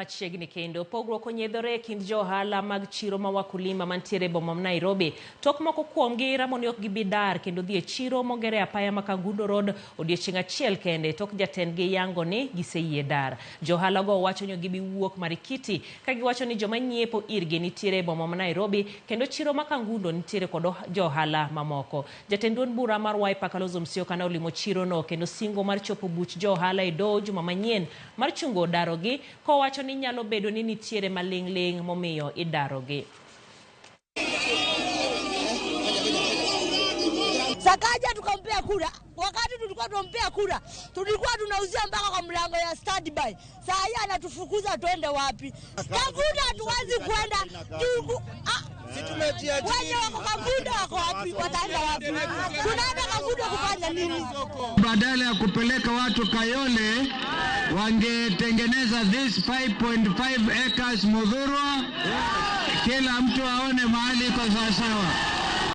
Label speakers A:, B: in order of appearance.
A: Machiegni kendo pogruok onyedhore kind johala mag chiro ma wakulima mantiere boma ma Nairobi. Tok moko kuomgi ramo ni ok gibi dar kendo dhi e chiro mogere apaya ma Kangundo Road odiechieng' achiel kende tok jatendgi yango ni giseyie dar. Johala go wacho ni gibi wuok Marikiti ka giwacho ni joma nyiepo irgi nitiere boma ma Nairobi kendo chiro ma Kangundo nitiere kod johala mamoko. Jatend duond bura mar Wiper Kalonzo Musyoka ne olimo chiro no kendo singo mar chopo buch johala e doo juma manyien mar chungo darogi kowacho ni nyalo bedo ni nitiere maling' momiyo idarogi.
B: Sakaja tukampea kura. Wakati tulikuwa tunampea kura, tulikuwa tunauzia mpaka kwa mlango ya standby. Saa hii anatufukuza twende wapi? Kangundo hatuwezi kwenda. Wale wako Kangundo wako wapi? Wataenda wapi? Tunaenda Kangundo kufanya nini?
C: Badala ya kupeleka watu Kayole, wangetengeneza this 5.5 acres Muthurwa, kila mtu aone mahali kwa sawasawa.